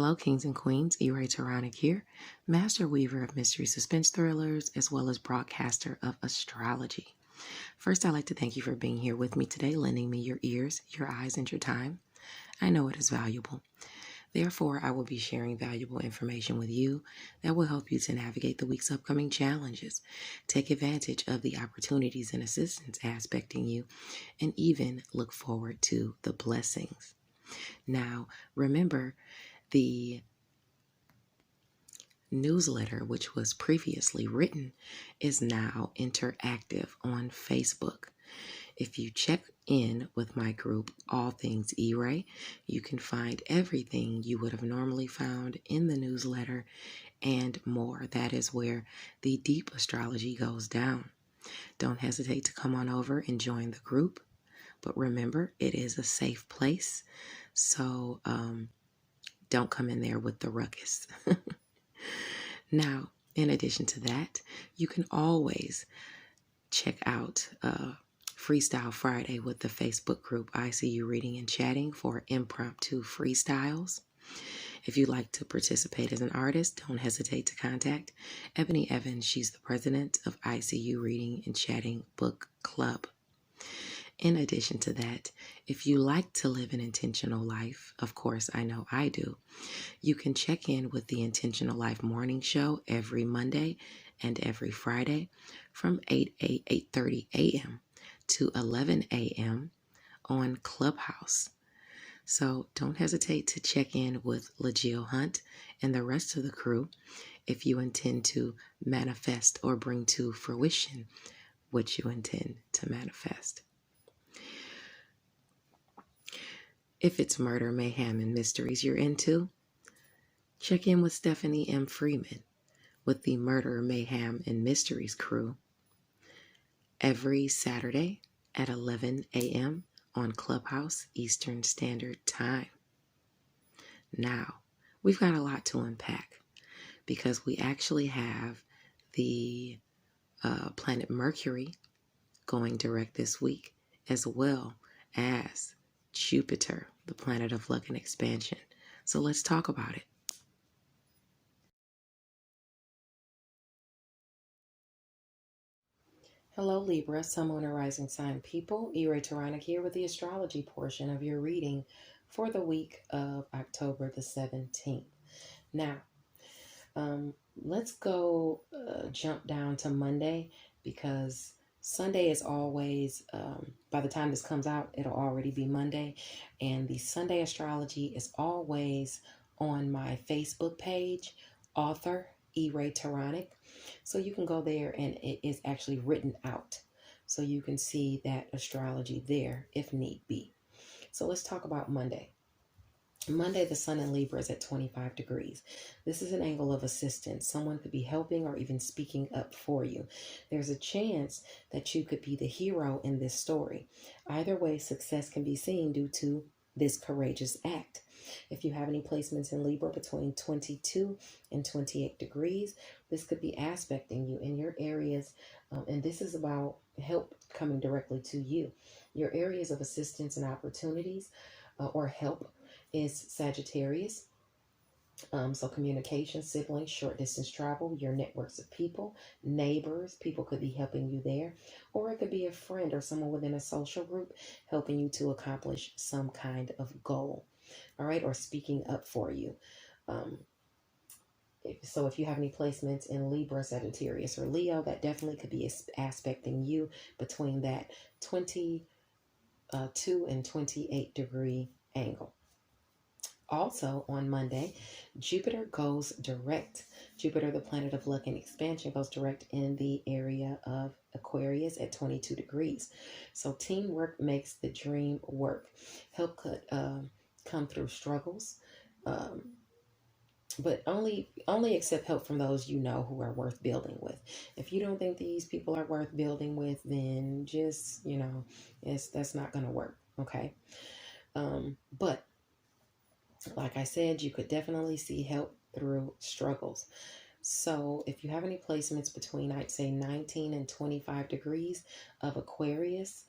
Hello, kings and queens. Taronic here, master weaver of mystery suspense thrillers, as well as broadcaster of astrology. First, I'd like to thank you for being here with me today, lending me your ears, your eyes, and your time. I know it is valuable. Therefore, I will be sharing valuable information with you that will help you to navigate the week's upcoming challenges, take advantage of the opportunities and assistance aspecting you, and even look forward to the blessings. Now, remember, the newsletter, which was previously written, is now interactive on Facebook. If you check in with my group, All Things E-Ray, you can find everything you would have normally found in the newsletter and more. That is where the deep astrology goes down. Don't hesitate to come on over and join the group. But remember, it is a safe place. So don't come in there with the ruckus. Now, in addition to that, you can always check out Freestyle Friday with the Facebook group I See You Reading and Chatting for impromptu freestyles. If you'd like to participate as an artist, don't hesitate to contact Ebony Evans. She's the president of ICU Reading and Chatting Book Club. In addition to that, if you like to live an intentional life, of course, I know I do, you can check in with the Intentional Life Morning Show every Monday and every Friday from 8:30 a.m. to 11 a.m. on Clubhouse. So don't hesitate to check in with LaGill Hunt and the rest of the crew if you intend to manifest or bring to fruition what you intend to manifest. If it's murder, mayhem, and mysteries you're into, check in with Stephanie M. Freeman with the Murder, Mayhem, and Mysteries crew every Saturday at 11 a.m. on Clubhouse Eastern Standard Time. Now, we've got a lot to unpack because we actually have the planet Mercury going direct this week, as well as Jupiter, the planet of luck and expansion. So let's talk about it. Hello, Libra, Sun, Moon, and Rising Sign people. Taronic here with the astrology portion of your reading for the week of October the 17th. Now, let's go jump down to Monday, because Sunday is always, by the time this comes out, it'll already be Monday. And the Sunday astrology is always on my Facebook page, author Taronic. So you can go there and it is actually written out. So you can see that astrology there if need be. So let's talk about Monday. Monday, the sun in Libra is at 25 degrees. This is an angle of assistance. Someone could be helping or even speaking up for you. There's a chance that you could be the hero in this story. Either way, success can be seen due to this courageous act. If you have any placements in Libra between 22 and 28 degrees, this could be aspecting you in your areas. And this is about help coming directly to you. Your areas of assistance and opportunities or help is Sagittarius. So communication, siblings, short distance travel, your networks of people, neighbors, people could be helping you there. Or it could be a friend or someone within a social group helping you to accomplish some kind of goal. All right, or speaking up for you. So if you have any placements in Libra, Sagittarius, or Leo, that definitely could be aspecting you between that 22 and 28 degree angle. Also on Monday, Jupiter goes direct. Jupiter, the planet of luck and expansion, goes direct in the area of Aquarius at 22 degrees. So teamwork makes the dream work. Help could come through struggles, but only accept help from those you know who are worth building with. If you don't think these people are worth building with, then just, that's not going to work, okay? But like I said, you could definitely see help through struggles. So if you have any placements between, I'd say 19 and 25 degrees of Aquarius,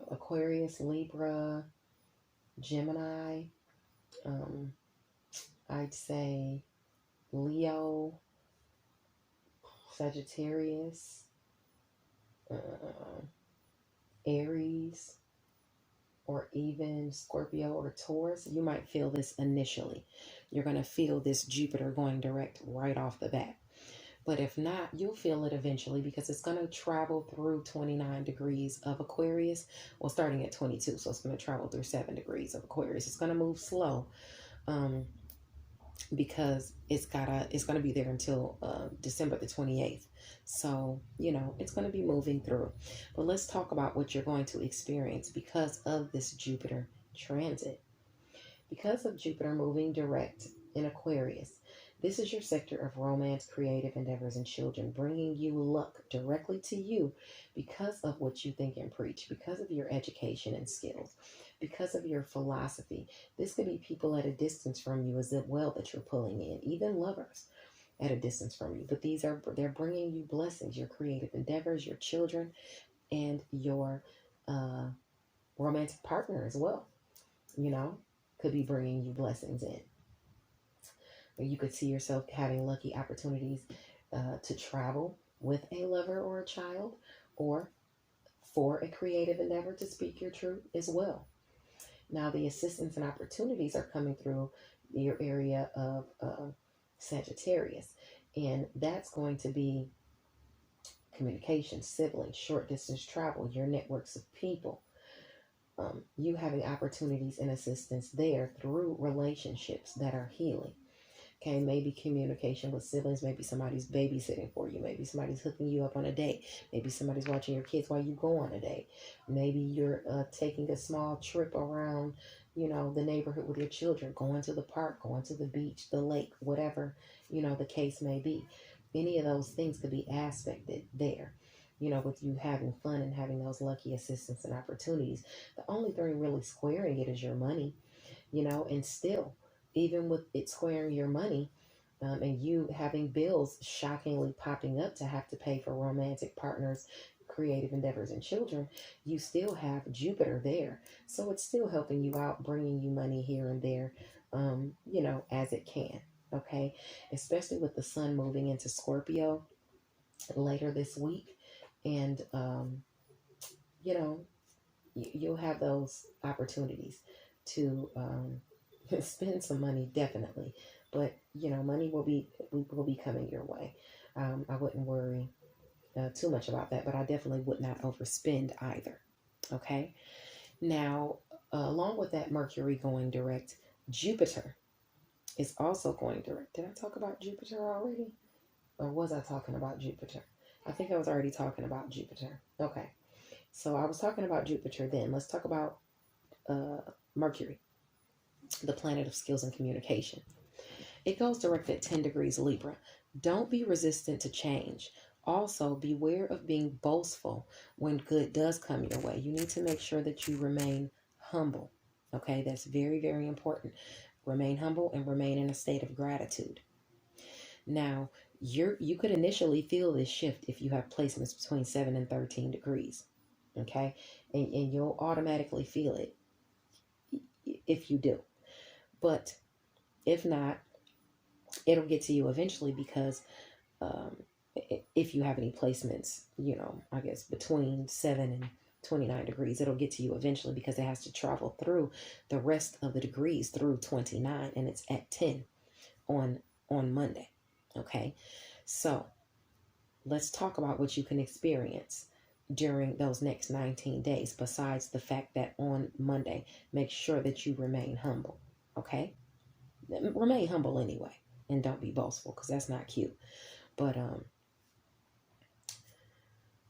Aquarius, Libra, Gemini, I'd say Leo, Sagittarius, Aries, or even Scorpio or Taurus. You might feel this initially. You're going to feel this Jupiter going direct right off the bat. But if not, you'll feel it eventually because it's going to travel through 29 degrees of Aquarius. Well, starting at 22, so it's going to travel through 7 degrees of Aquarius. It's going to move slow because it's going to be there until December the 28th. So, it's going to be moving through. But let's talk about what you're going to experience because of this Jupiter transit. Because of Jupiter moving direct in Aquarius, this is your sector of romance, creative endeavors, and children, bringing you luck directly to you because of what you think and preach, because of your education and skills, because of your philosophy. This could be people at a distance from you as well that you're pulling in, even lovers at a distance from you. But they're bringing you blessings, your creative endeavors, your children, and your romantic partner as well. Could be bringing you blessings in. You could see yourself having lucky opportunities to travel with a lover or a child, or for a creative endeavor to speak your truth as well. Now, the assistance and opportunities are coming through your area of Sagittarius, and that's going to be communication, siblings, short distance travel, your networks of people. You having opportunities and assistance there through relationships that are healing. Okay, maybe communication with siblings, maybe somebody's babysitting for you, maybe somebody's hooking you up on a date, maybe somebody's watching your kids while you go on a date, maybe you're taking a small trip around, the neighborhood with your children, going to the park, going to the beach, the lake, whatever, the case may be. Any of those things could be aspected there, with you having fun and having those lucky assistance and opportunities. The only thing really squaring it is your money, and still, even with it squaring your money, and you having bills shockingly popping up to have to pay for romantic partners, creative endeavors, and children, you still have Jupiter there. So it's still helping you out, bringing you money here and there, as it can. Okay. Especially with the sun moving into Scorpio later this week. And, you'll have those opportunities to, spend some money, definitely, but money will be coming your way. I wouldn't worry too much about that, but I definitely would not overspend either. Okay. Now, along with that Mercury going direct, Jupiter is also going direct. Did I talk about Jupiter already? Or was I talking about Jupiter? I think I was already talking about Jupiter. Okay. So I was talking about Jupiter then. Let's talk about Mercury, the planet of skills and communication. It goes direct at 10 degrees Libra. Don't be resistant to change. Also, beware of being boastful when good does come your way. You need to make sure that you remain humble. Okay, that's very, very important. Remain humble and remain in a state of gratitude. Now, you could initially feel this shift if you have placements between 7 and 13 degrees. Okay, and you'll automatically feel it if you do. But if not, it'll get to you eventually because if you have any placements, I guess between 7 and 29 degrees, it'll get to you eventually because it has to travel through the rest of the degrees through 29, and it's at 10 on Monday. Okay, so let's talk about what you can experience during those next 19 days, besides the fact that on Monday, make sure that you remain humble. Okay, remain humble anyway, and don't be boastful because that's not cute. But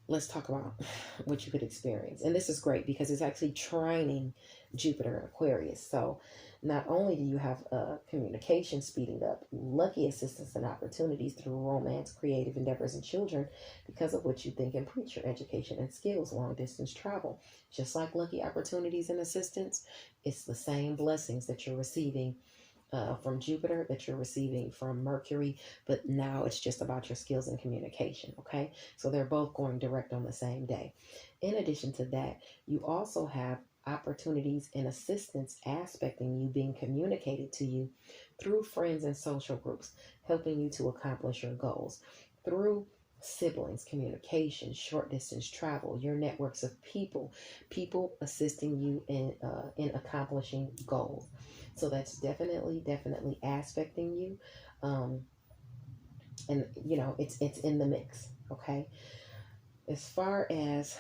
let's talk about what you could experience. And this is great because it's actually trining Jupiter in Aquarius. So not only do you have communication speeding up, lucky assistance and opportunities through romance, creative endeavors, and children because of what you think and preach, your education and skills, long distance travel. Just like lucky opportunities and assistance, it's the same blessings that you're receiving from Jupiter that you're receiving from Mercury, but now it's just about your skills and communication. Okay, so they're both going direct on the same day. In addition to that, you also have opportunities and assistance aspecting you being communicated to you through friends and social groups, helping you to accomplish your goals. Through siblings, communication, short distance travel, your networks of people assisting you in accomplishing goals. So that's definitely aspecting you. Um, and it's in the mix. Okay. As far as,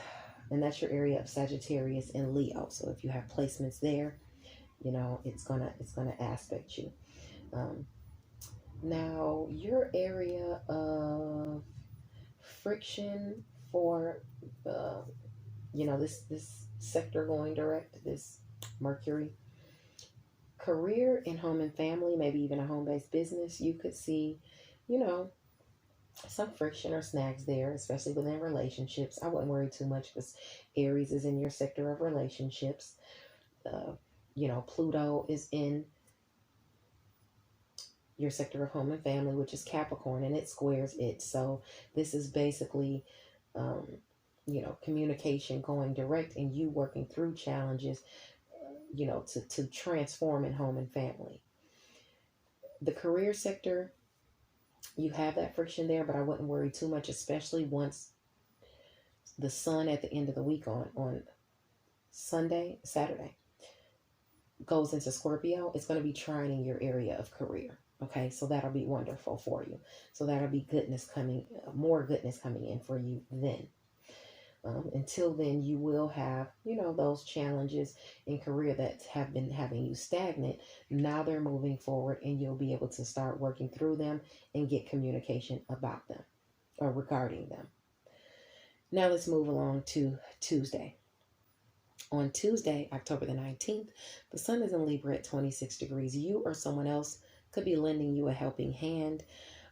and that's your area of Sagittarius and Leo. So if you have placements there, it's gonna aspect you. Um, Now your area of friction for this sector going direct, this Mercury, career and home and family, maybe even a home-based business, you could see, you know, some friction or snags there, especially within relationships. I wouldn't worry too much because Aries is in your sector of relationships. Uh, Pluto is in your sector of home and family, which is Capricorn, and it squares it. So this is basically, um, communication going direct and you working through challenges, to transform in home and family. The career sector, you have that friction there, but I wouldn't worry too much, especially once the sun at the end of the week on Saturday goes into Scorpio. It's going to be trining your area of career. Okay, so that'll be wonderful for you. So that'll be more goodness coming in for you then. Until then, you will have, those challenges in career that have been having you stagnant. Now they're moving forward and you'll be able to start working through them and get communication about them or regarding them. Now let's move along to Tuesday. On Tuesday, October the 19th, the sun is in Libra at 26 degrees. You or someone else could be lending you a helping hand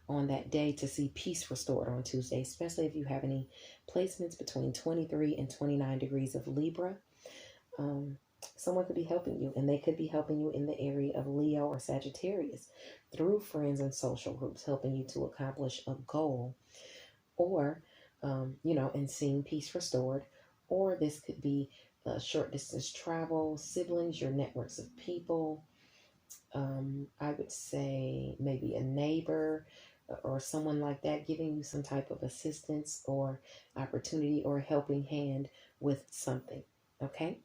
on that day to see peace restored on Tuesday, especially if you have any placements between 23 and 29 degrees of Libra. Someone could be helping you, and they could be helping you in the area of Leo or Sagittarius through friends and social groups, helping you to accomplish a goal, or, and seeing peace restored. Or this could be short distance travel, siblings, your networks of people. I would say maybe a neighbor or someone like that giving you some type of assistance or opportunity or helping hand with something. Okay.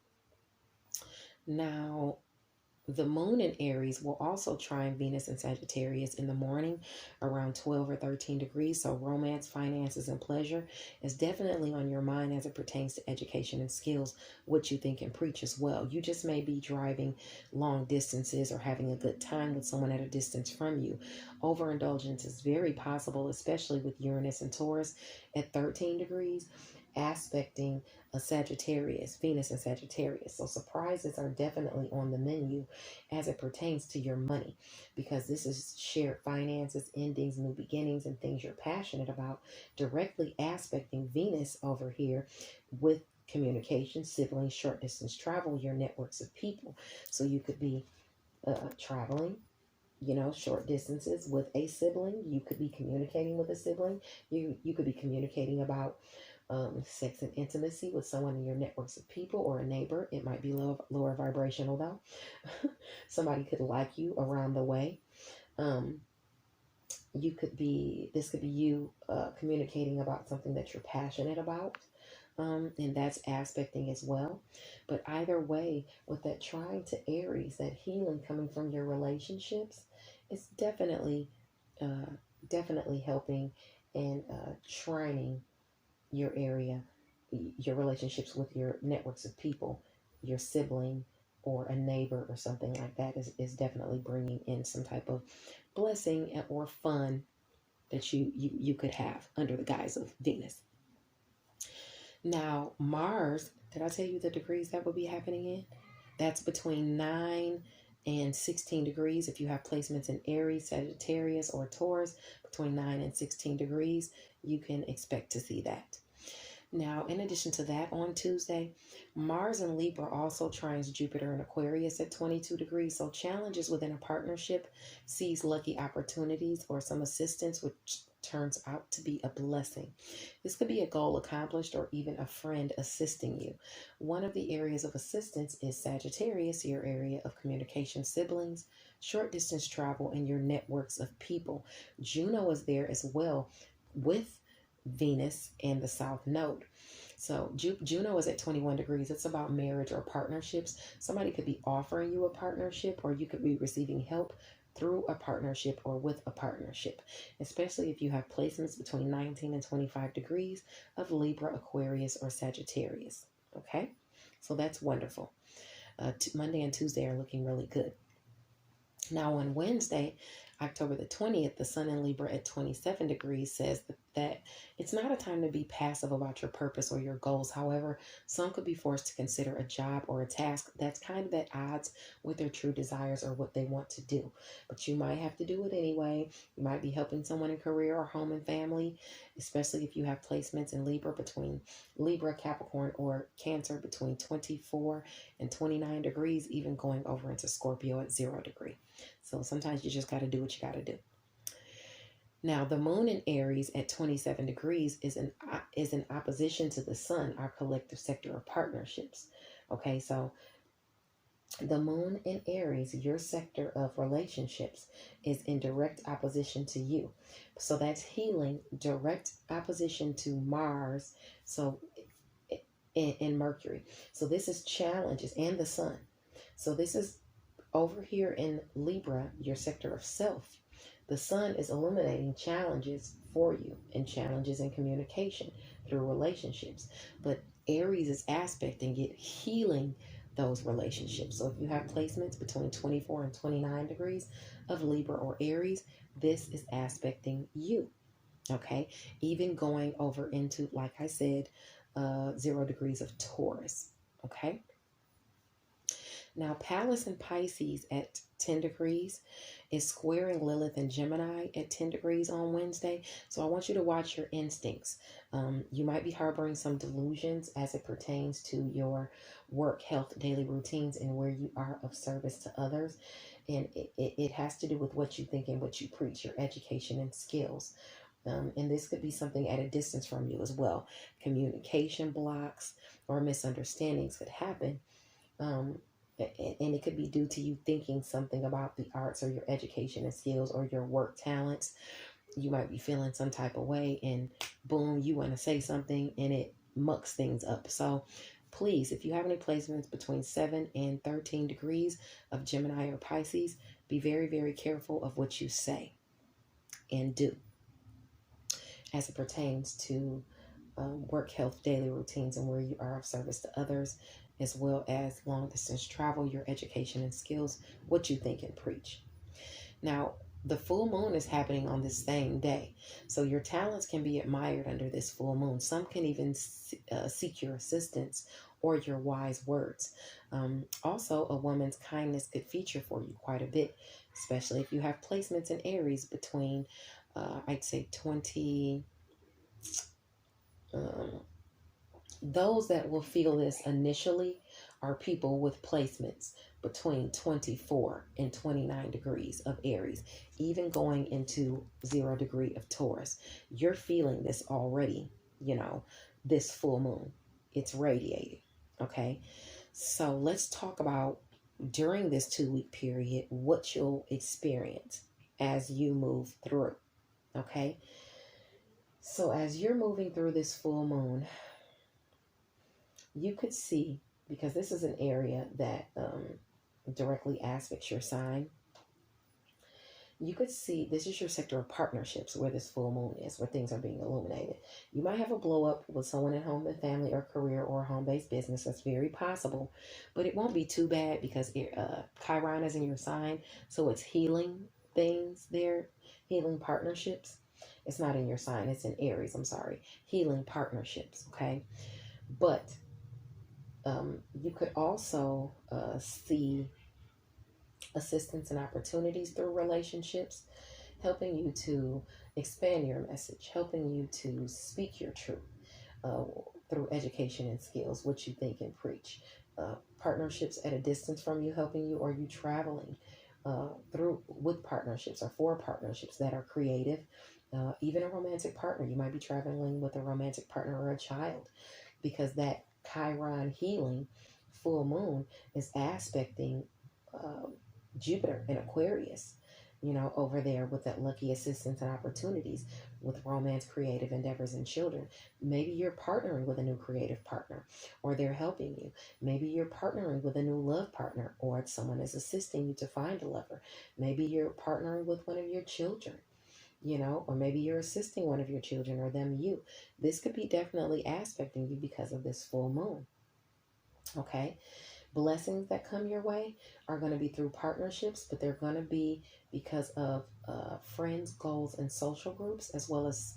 Now, the moon in Aries will also trine Venus and Sagittarius in the morning around 12 or 13 degrees. So romance, finances, and pleasure is definitely on your mind as it pertains to education and skills, what you think and preach as well. You just may be driving long distances or having a good time with someone at a distance from you. Overindulgence is very possible, especially with Uranus and Taurus at 13 degrees, aspecting a Sagittarius, Venus and Sagittarius. So surprises are definitely on the menu as it pertains to your money, because this is shared finances, endings, new beginnings, and things you're passionate about, directly aspecting Venus over here with communication, siblings, short distance travel, your networks of people. So you could be traveling, short distances with a sibling. You could be communicating with a sibling. You could be communicating about sex and intimacy with someone in your networks of people or a neighbor. It might be lower vibrational though. Somebody could like you around the way. This could be you communicating about something that you're passionate about. And that's aspecting as well. But either way, with that trine to Aries, that healing coming from your relationships, it's definitely helping and trining your area, your relationships with your networks of people, your sibling or a neighbor or something like that is definitely bringing in some type of blessing or fun that you could have under the guise of Venus. Now, Mars, did I tell you the degrees that will be happening in? That's between 9 and 16 degrees. If you have placements in Aries, Sagittarius, or Taurus, between 9 and 16 degrees, you can expect to see that. Now, in addition to that, on Tuesday, Mars and Libra also trines Jupiter in Aquarius at 22 degrees. So challenges within a partnership, sees lucky opportunities or some assistance with turns out to be a blessing. This could be a goal accomplished or even a friend assisting you. One of the areas of assistance is Sagittarius, your area of communication, siblings, short distance travel, and your networks of people. Juno is there as well with Venus and the South Node. So Juno is at 21 degrees. It's about marriage or partnerships. Somebody could be offering you a partnership, or you could be receiving help through a partnership or with a partnership, especially if you have placements between 19 and 25 degrees of Libra, Aquarius, or Sagittarius. Okay, so that's wonderful. Monday and Tuesday are looking really good. Now on Wednesday, October the 20th, the Sun in Libra at 27 degrees says that it's not a time to be passive about your purpose or your goals. However, some could be forced to consider a job or a task that's kind of at odds with their true desires or what they want to do. But you might have to do it anyway. You might be helping someone in career or home and family, especially if you have placements in Libra between Libra, Capricorn, or Cancer between 24 and 29 degrees, even going over into Scorpio at 0 degree. So sometimes you just got to do what you got to do. Now, the moon in Aries at 27 degrees is in opposition to the sun, our collective sector of partnerships. Okay, so the moon in Aries, your sector of relationships, is in direct opposition to you. So that's healing, direct opposition to Mars, so in Mercury. So this is challenges, and the sun. So this is over here in Libra, your sector of self. The sun is illuminating challenges for you and challenges in communication through relationships. But Aries is aspecting it, healing those relationships. So if you have placements between 24 and 29 degrees of Libra or Aries, this is aspecting you. Okay, even going over into, like I said, 0 degrees of Taurus. Okay. Now, Pallas in Pisces at 10 degrees is squaring Lilith and Gemini at 10 degrees on Wednesday. So I want you to watch your instincts. You might be harboring some delusions as it pertains to your work, health, daily routines, and where you are of service to others. And it has to do with what you think and what you preach, your education and skills. And this could be something at a distance from you as well. Communication blocks or misunderstandings could happen. And it could be due to you thinking something about the arts or your education and skills or your work talents. You might be feeling some type of way, and boom, you want to say something and it mucks things up. So please, if you have any placements between 7 and 13 degrees of Gemini or Pisces, be very, very careful of what you say and do as it pertains to work, health, daily routines, and where you are of service to others, as well as long distance travel, your education and skills, what you think and preach. Now, the full moon is happening on this same day. So your talents can be admired under this full moon. Some can even seek your assistance or your wise words. Also, a woman's kindness could feature for you quite a bit, especially if you have placements in Aries between, I'd say 20... those that will feel this initially are people with placements between 24 and 29 degrees of Aries, even going into 0 degree of Taurus. You're feeling this already, this full moon. It's radiating, okay? So let's talk about, during this 2-week period, what you'll experience as you move through, okay? So as you're moving through this full moon, you could see, because this is an area that directly aspects your sign, you could see this is your sector of partnerships where this full moon is, where things are being illuminated. You might have a blow up with someone at home and family or career or home-based business. That's very possible, but it won't be too bad because Chiron is in your sign, so it's healing things there, healing partnerships. It's not in your sign, it's in Aries, I'm sorry. Healing partnerships, okay? But you could also see assistance and opportunities through relationships, helping you to expand your message, helping you to speak your truth through education and skills, what you think and preach. Partnerships at a distance from you, helping you, or you traveling with partnerships or for partnerships that are creative, even a romantic partner. You might be traveling with a romantic partner or a child, because that Chiron healing full moon is aspecting um, Jupiter in Aquarius, over there with that lucky assistance and opportunities with romance, creative endeavors, and children. Maybe you're partnering with a new creative partner, or they're helping you. Maybe you're partnering with a new love partner, or someone is assisting you to find a lover. Maybe you're partnering with one of your children, or maybe you're assisting one of your children or them you. This could be definitely aspecting you because of this full moon. Okay. Blessings that come your way are going to be through partnerships, but they're going to be because of friends, goals, and social groups, as well as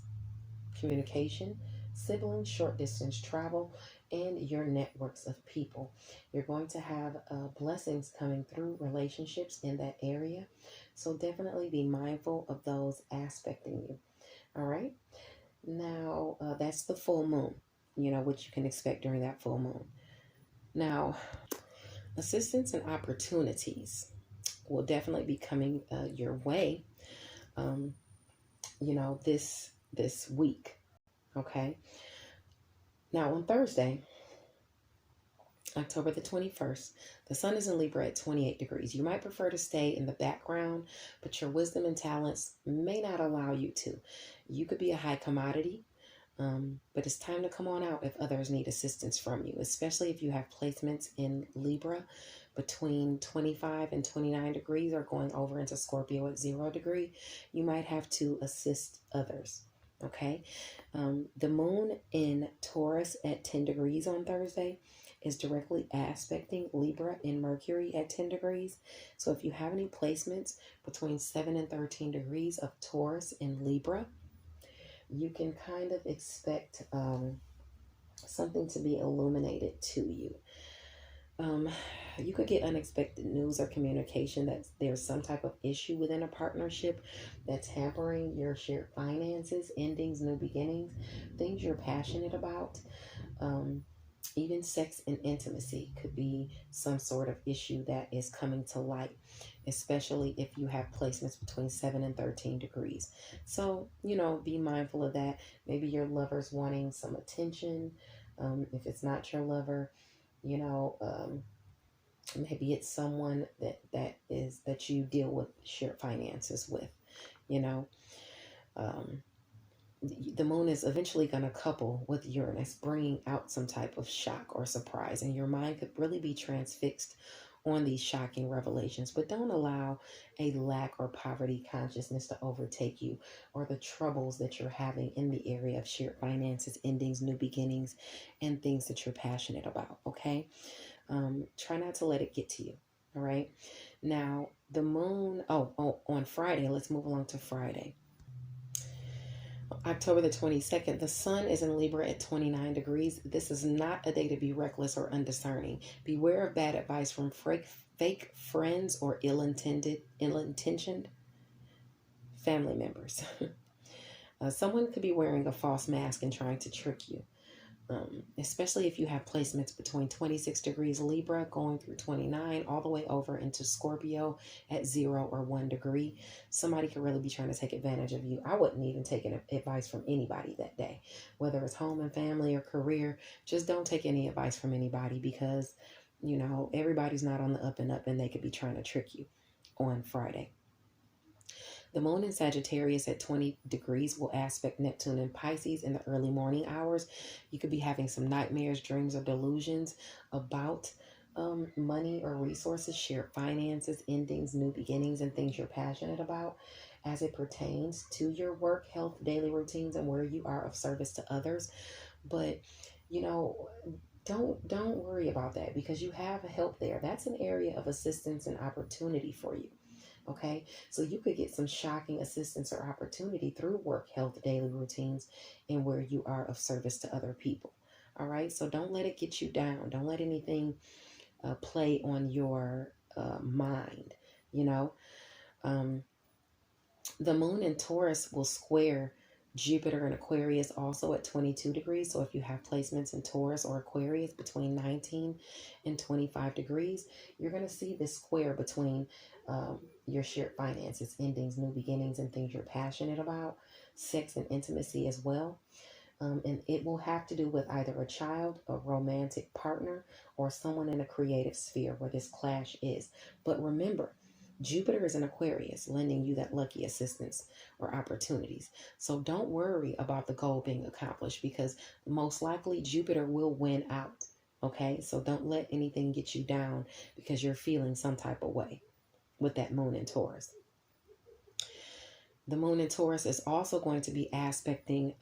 communication, siblings, short distance travel, and your networks of people. You're going to have blessings coming through relationships in that area. So definitely be mindful of those aspecting you. All right. Now, that's the full moon, what you can expect during that full moon. Now, assistance and opportunities will definitely be coming your way, um, this week. Okay. Now, on Thursday, October the 21st, the sun is in Libra at 28 degrees. You might prefer to stay in the background, but your wisdom and talents may not allow you to. You could be a high commodity, but it's time to come on out if others need assistance from you, especially if you have placements in Libra between 25 and 29 degrees, or going over into Scorpio at 0 degree. You might have to assist others. Okay. The moon in Taurus at 10 degrees on Thursday is directly aspecting Libra in Mercury at 10 degrees. So if you have any placements between 7 and 13 degrees of Taurus in Libra, you can kind of expect something to be illuminated to you. You could get unexpected news or communication that there's some type of issue within a partnership that's hampering your shared finances, endings, new beginnings, things you're passionate about. Even sex and intimacy could be some sort of issue that is coming to light, especially if you have placements between 7 and 13 degrees. So, be mindful of that. Maybe your lover's wanting some attention. If it's not your lover, maybe it's someone that you deal with shared finances with. Um, the moon is eventually going to couple with Uranus, bringing out some type of shock or surprise, and your mind could really be transfixed on these shocking revelations. But don't allow a lack or poverty consciousness to overtake you, or the troubles that you're having in the area of shared finances, endings, new beginnings, and things that you're passionate about. Okay. Try not to let it get to you. All right. Now, the moon, on Friday, let's move along to Friday. October the 22nd, the sun is in Libra at 29 degrees. This is not a day to be reckless or undiscerning. Beware of bad advice from fake friends or ill-intentioned family members. Someone could be wearing a false mask and trying to trick you. Especially if you have placements between 26 degrees Libra going through 29 all the way over into Scorpio at 0 or 1 degree. Somebody could really be trying to take advantage of you. I wouldn't even take advice from anybody that day, whether it's home and family or career. Just don't take any advice from anybody, because everybody's not on the up and up, and they could be trying to trick you on Friday. The moon in Sagittarius at 20 degrees will aspect Neptune in Pisces in the early morning hours. You could be having some nightmares, dreams, or delusions about money or resources, shared finances, endings, new beginnings, and things you're passionate about as it pertains to your work, health, daily routines, and where you are of service to others. But, don't worry about that, because you have help there. That's an area of assistance and opportunity for you. Okay, so you could get some shocking assistance or opportunity through work, health, daily routines, and where you are of service to other people. All right, so don't let it get you down. Don't let anything play on your mind. The moon in Taurus will square Jupiter in Aquarius also at 22 degrees. So if you have placements in Taurus or Aquarius between 19 and 25 degrees, you're going to see this square between your shared finances, endings, new beginnings, and things you're passionate about, sex and intimacy as well. And it will have to do with either a child, a romantic partner, or someone in a creative sphere where this clash is. But remember, Jupiter is in Aquarius, lending you that lucky assistance or opportunities. So don't worry about the goal being accomplished, because most likely Jupiter will win out. Okay, so don't let anything get you down because you're feeling some type of way with that moon in Taurus. The moon in Taurus is also going to be aspecting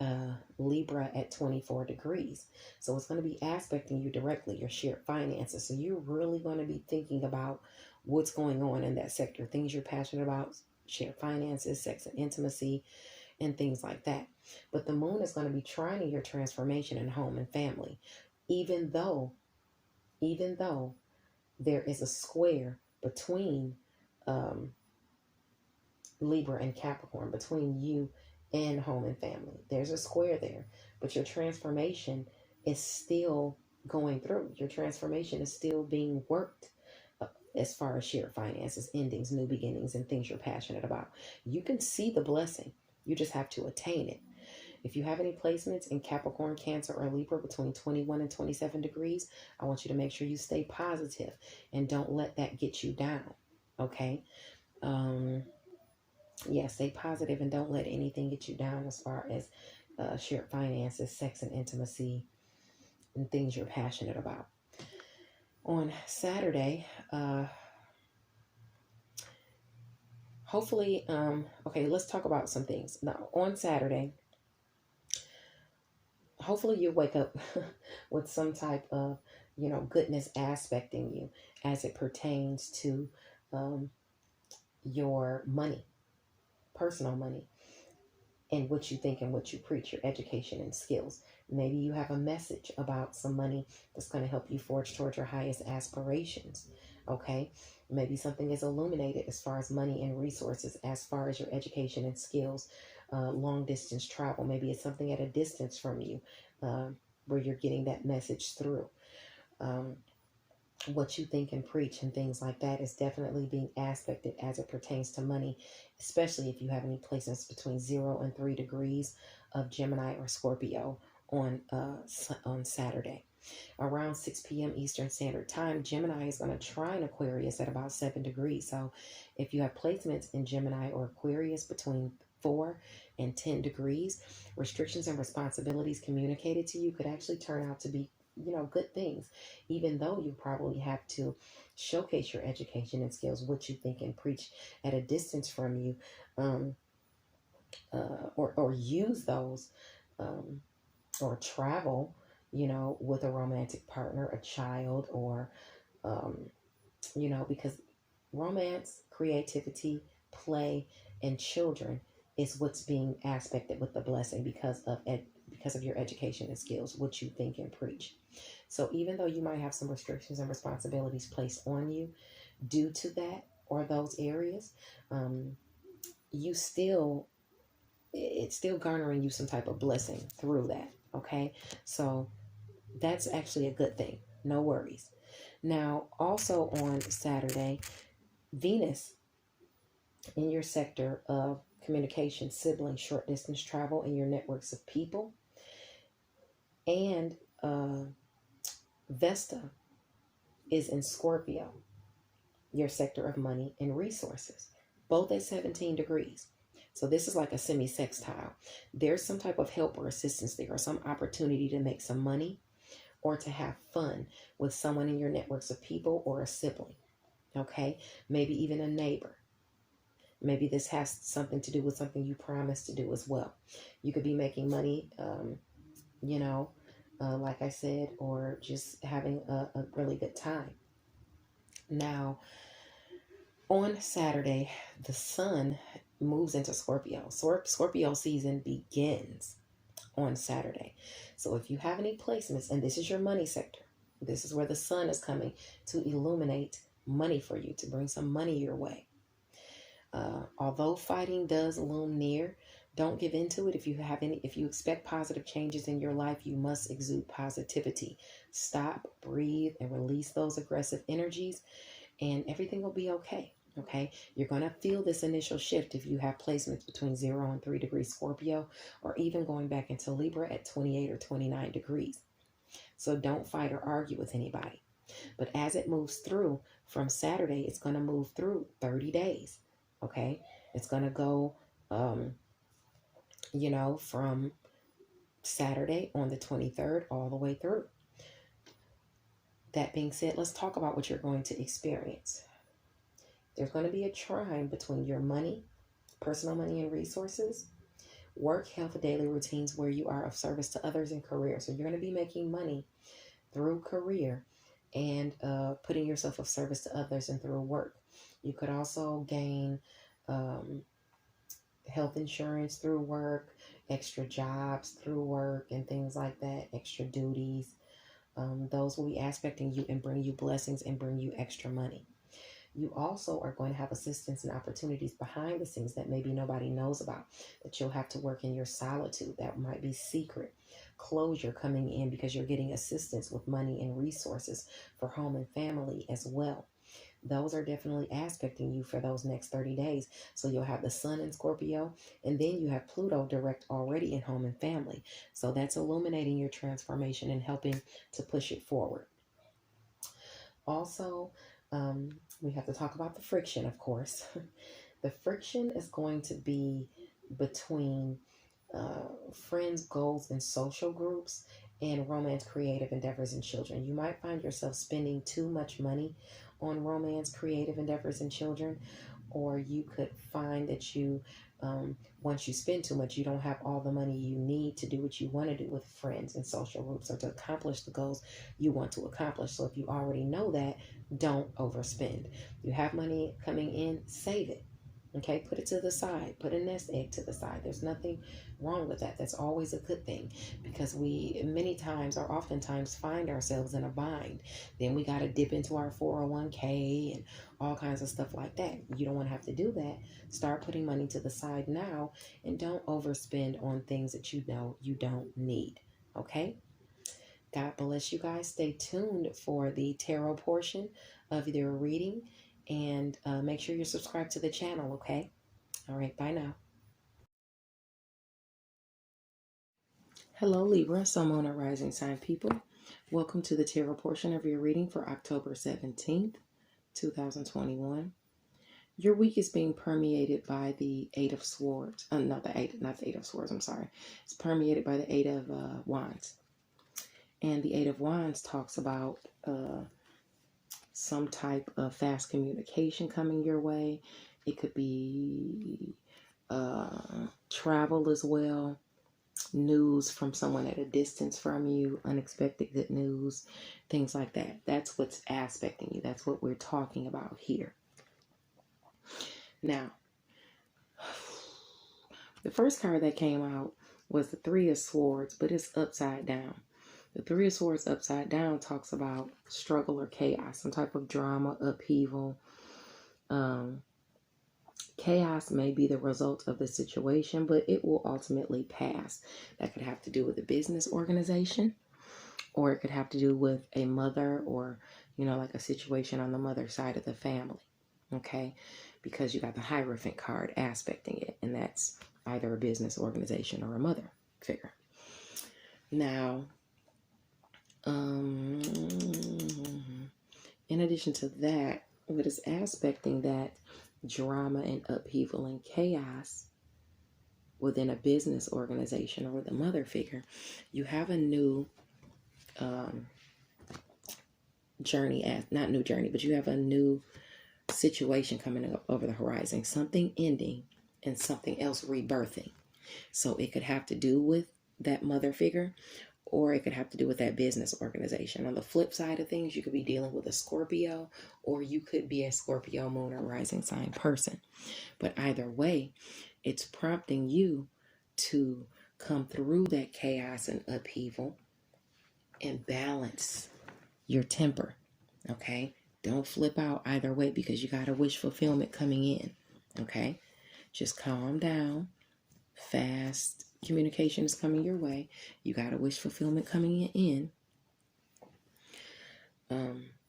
Libra at 24 degrees. So it's going to be aspecting you directly, your shared finances. So you're really going to be thinking about what's going on in that sector, things you're passionate about, shared finances, sex and intimacy, and things like that. But the moon is going to be trining your transformation in home and family, even though there is a square between Libra and Capricorn, between you and home and family. There's a square there, but your transformation is still going through. Your transformation is still being worked as far as shared finances, endings, new beginnings, and things you're passionate about. You can see the blessing. You just have to attain it. If you have any placements in Capricorn, Cancer, or Libra between 21 and 27 degrees, I want you to make sure you stay positive and don't let that get you down. Okay? Yeah, stay positive and don't let anything get you down as far as shared finances, sex and intimacy, and things you're passionate about. On Saturday, hopefully, okay, let's talk about some things. Now, on Saturday, hopefully you wake up with some type of, goodness aspecting you as it pertains to your money, personal money, and what you think and what you preach, your education and skills. Maybe you have a message about some money that's going to help you forge towards your highest aspirations. Okay. Maybe something is illuminated as far as money and resources, as far as your education and skills, long distance travel. Maybe it's something at a distance from you where you're getting that message through. What you think and preach and things like that is definitely being aspected as it pertains to money, especially if you have any placements between 0 and 3 degrees of Gemini or Scorpio on Saturday. Around 6 p.m. Eastern Standard Time, Gemini is going to trine Aquarius at about 7 degrees. So if you have placements in Gemini or Aquarius between 4 and 10 degrees, restrictions and responsibilities communicated to you could actually turn out to be good things, even though you probably have to showcase your education and skills, what you think and preach at a distance from you, or use those, or travel, with a romantic partner, a child, or, because romance, creativity, play, and children is what's being aspected with the blessing because of your education and skills, what you think and preach. So even though you might have some restrictions and responsibilities placed on you due to that or those areas, it's still garnering you some type of blessing through that. Okay. So that's actually a good thing. No worries. Now, also on Saturday, Venus in your sector of communication, siblings, short distance travel, and your networks of people, and Vesta is in Scorpio, your sector of money and resources, both at 17 degrees. So this is like a semi-sextile. There's some type of help or assistance there, or some opportunity to make some money or to have fun with someone in your networks of people or a sibling. Okay, maybe even a neighbor. Maybe this has something to do with something you promised to do as well. You could be making money, like I said, or just having a really good time. Now, on Saturday, the sun moves into Scorpio. Scorpio season begins on Saturday. So if you have any placements, and this is your money sector, this is where the sun is coming to illuminate money for you, to bring some money your way. Although fighting does loom near, Don't give into it. If you expect positive changes in your life, you must exude positivity. Stop, breathe, and release those aggressive energies, and everything will be okay. Okay, you're going to feel this initial shift if you have placements between 0 and 3 degrees Scorpio, or even going back into Libra at 28 or 29 degrees. So don't fight or argue with anybody. But as it moves through from Saturday, it's going to move through 30 days. Okay, it's going to go, from Saturday on the 23rd all the way through. That being said, let's talk about what you're going to experience. There's going to be a trine between your money, personal money and resources, work, health, daily routines where you are of service to others, and career. So you're going to be making money through career and putting yourself of service to others and through work. You could also gain health insurance through work, extra jobs through work, and things like that, extra duties. Those will be aspecting you and bring you blessings and bring you extra money. You also are going to have assistance and opportunities behind the scenes that maybe nobody knows about, that you'll have to work in your solitude. That might be secret. Closure coming in because you're getting assistance with money and resources for home and family as well. Those are definitely aspecting you for those next 30 days. So you'll have the sun in Scorpio, and then you have Pluto direct already in home and family. So that's illuminating your transformation and helping to push it forward. Also, we have to talk about the friction, of course. The friction is going to be between friends, goals, and social groups, and romance, creative endeavors, and children. You might find yourself spending too much money on romance, creative endeavors, and children, or you could find that once you spend too much, you don't have all the money you need to do what you want to do with friends and social groups, or to accomplish the goals you want to accomplish. So if you already know that, don't overspend. You have money coming in, save it. Okay, put it to the side. Put a nest egg to the side. There's nothing wrong with that. That's always a good thing, because we many times or oftentimes find ourselves in a bind. Then we got to dip into our 401k and all kinds of stuff like that. You don't want to have to do that. Start putting money to the side now, and don't overspend on things that you know you don't need. Okay? God bless you guys. Stay tuned for the tarot portion of their reading, and make sure you're subscribed to the channel, okay? All right, bye now. Hello, Libra, Sun, Moon, and Rising Sign people. Welcome to the tarot portion of your reading for October 17th, 2021. Your week is being permeated by the Eight of Swords. Not the Eight of Swords, I'm sorry. It's permeated by the Eight of Wands. And the Eight of Wands talks about some type of fast communication coming your way. It could be travel as well, news from someone at a distance from you, unexpected good news, things like that. That's what's aspecting you. That's what we're talking about here. Now, the first card that came out was the Three of Swords, but it's upside down. The Three of Swords upside down talks about struggle or chaos, some type of drama, upheaval. Chaos may be the result of the situation, but it will ultimately pass. That could have to do with a business organization, or it could have to do with a mother, or, like a situation on the mother side of the family. Okay? Because you got the Hierophant card aspecting it, and that's either a business organization or a mother figure. Now, in addition to that, what is aspecting that drama and upheaval and chaos within a business organization or with a mother figure, you have a new but you have a new situation coming up over the horizon, something ending and something else rebirthing. So it could have to do with that mother figure, or it could have to do with that business organization. On the flip side of things, you could be dealing with a Scorpio, or you could be a Scorpio moon or rising sign person. But either way, it's prompting you to come through that chaos and upheaval and balance your temper. Okay? Don't flip out either way, because you got a wish fulfillment coming in. Okay? Just calm down. fast communication is coming your way. You got a wish fulfillment coming in.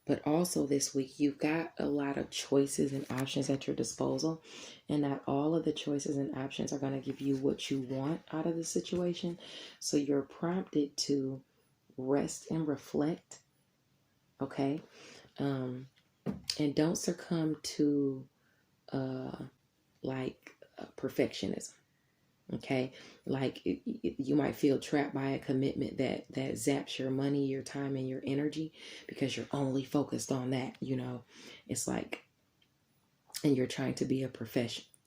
But also this week, you've got a lot of choices and options at your disposal. And not all of the choices and options are going to give you what you want out of the situation. So you're prompted to rest and reflect. Okay. And don't succumb to perfectionism. Okay, like you might feel trapped by a commitment that zaps your money, your time, and your energy because you're only focused on that. It's like, and you're trying to be a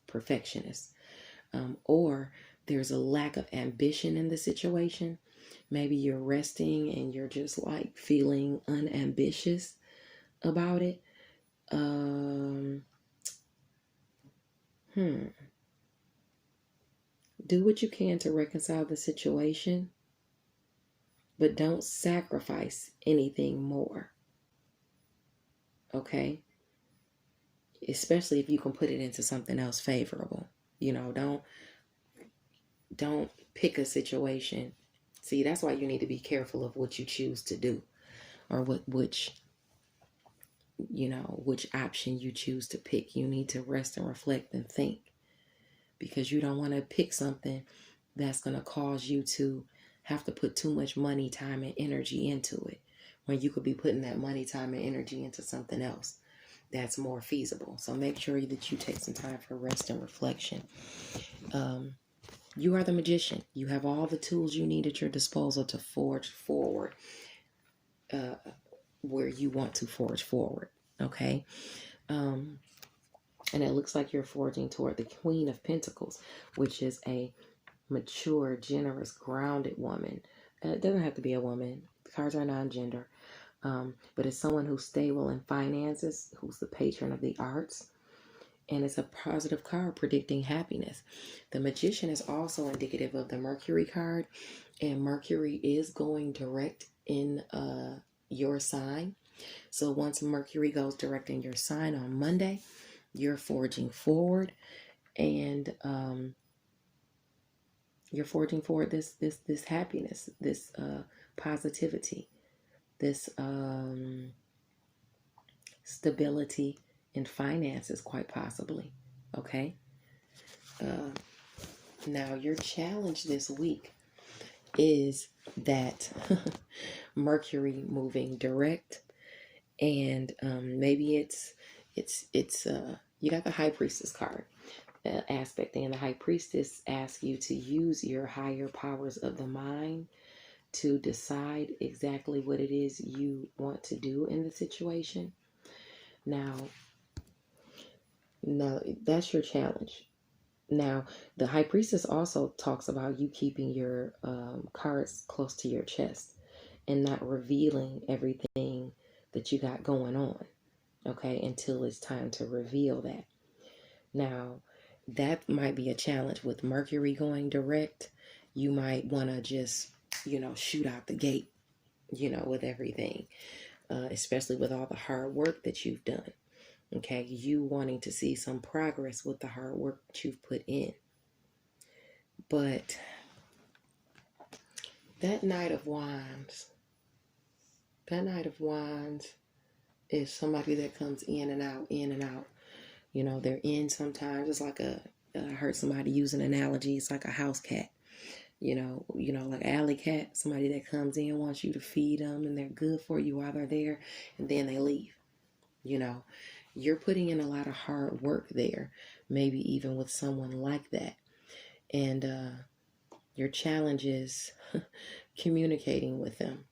perfectionist, or there's a lack of ambition in the situation. Maybe you're resting and you're just like feeling unambitious about it. Do what you can to reconcile the situation, but don't sacrifice anything more. Okay? Especially if you can put it into something else favorable. Don't pick a situation. See, that's why you need to be careful of what you choose to do, or which option you choose to pick. You need to rest and reflect and think, because you don't want to pick something that's going to cause you to have to put too much money, time, and energy into it, when you could be putting that money, time, and energy into something else that's more feasible. So make sure that you take some time for rest and reflection. You are the magician. You have all the tools you need at your disposal to forge forward where you want to forge forward. Okay? And it looks like you're forging toward the Queen of Pentacles, which is a mature, generous, grounded woman. It doesn't have to be a woman. The cards are non-gender. But it's someone who's stable in finances, who's the patron of the arts. And it's a positive card predicting happiness. The Magician is also indicative of the Mercury card. And Mercury is going direct in your sign. So once Mercury goes direct in your sign on Monday, you're forging forward. And you're forging forward this happiness, this positivity, this stability in finances, quite possibly. Okay. Now your challenge this week is that Mercury moving direct, and maybe it's you got the High Priestess card aspect, and the High Priestess asks you to use your higher powers of the mind to decide exactly what it is you want to do in the situation. Now, that's your challenge. Now, the High Priestess also talks about you keeping your cards close to your chest and not revealing everything that you got going on, okay, until it's time to reveal that. Now, that might be a challenge with Mercury going direct. You might want to just, shoot out the gate, with everything, especially with all the hard work that you've done. Okay, you wanting to see some progress with the hard work that you've put in. But that Knight of Wands is somebody that comes in and out, in and out. They're in sometimes. It's like I heard somebody use an analogy. It's like a house cat. Like an alley cat, somebody that comes in, wants you to feed them, and they're good for you while they're there, and then they leave. You're putting in a lot of hard work there, maybe even with someone like that. And your challenge is communicating with them,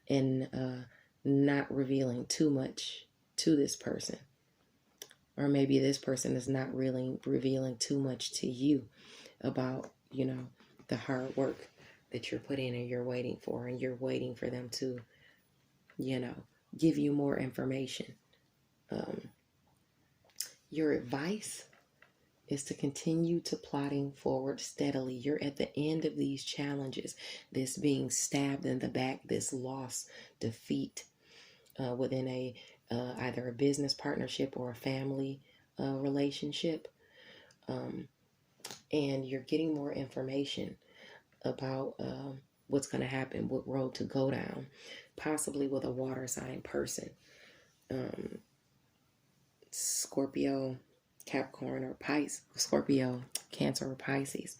and not revealing too much to this person. Or maybe this person is not really revealing too much to you about, the hard work that you're putting in and you're waiting for. And you're waiting for them to, give you more information. Your advice is to continue to plotting forward steadily. You're at the end of these challenges. This being stabbed in the back, this loss, defeat within either a business partnership or a family relationship. and you're getting more information about what's going to happen, what road to go down, possibly with a water sign person. Scorpio, Capricorn, or Pisces, Scorpio, Cancer, or Pisces.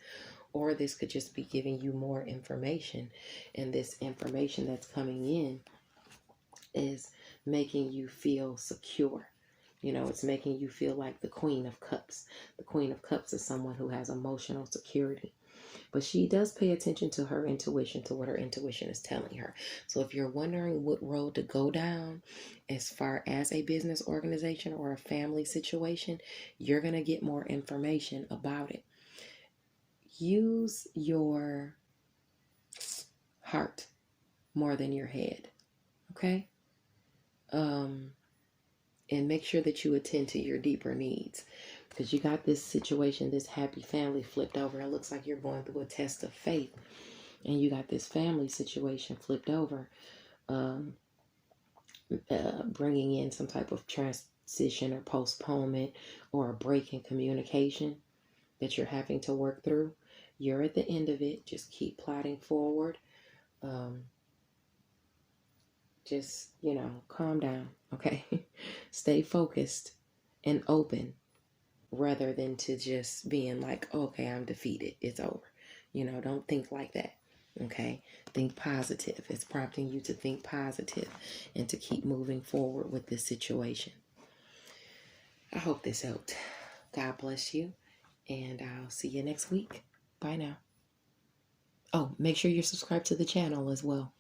Or this could just be giving you more information, and this information that's coming in is making you feel secure. You know, it's making you feel like the Queen of Cups. The Queen of Cups is someone who has emotional security. But she does pay attention to her intuition, to what her intuition is telling her. So if you're wondering what road to go down as far as a business organization or a family situation, you're going to get more information about it. Use your heart more than your head, okay? And make sure that you attend to your deeper needs, because you got this situation, this happy family flipped over. It looks like you're going through a test of faith, and you got this family situation flipped over, bringing in some type of transition or postponement or a break in communication that you're having to work through. You're at the end of it. Just keep plodding forward. Just, calm down, okay? Stay focused and open rather than to just being like, okay, I'm defeated. It's over. Don't think like that, okay? Think positive. It's prompting you to think positive and to keep moving forward with this situation. I hope this helped. God bless you, and I'll see you next week. Bye now. Oh, make sure you're subscribed to the channel as well.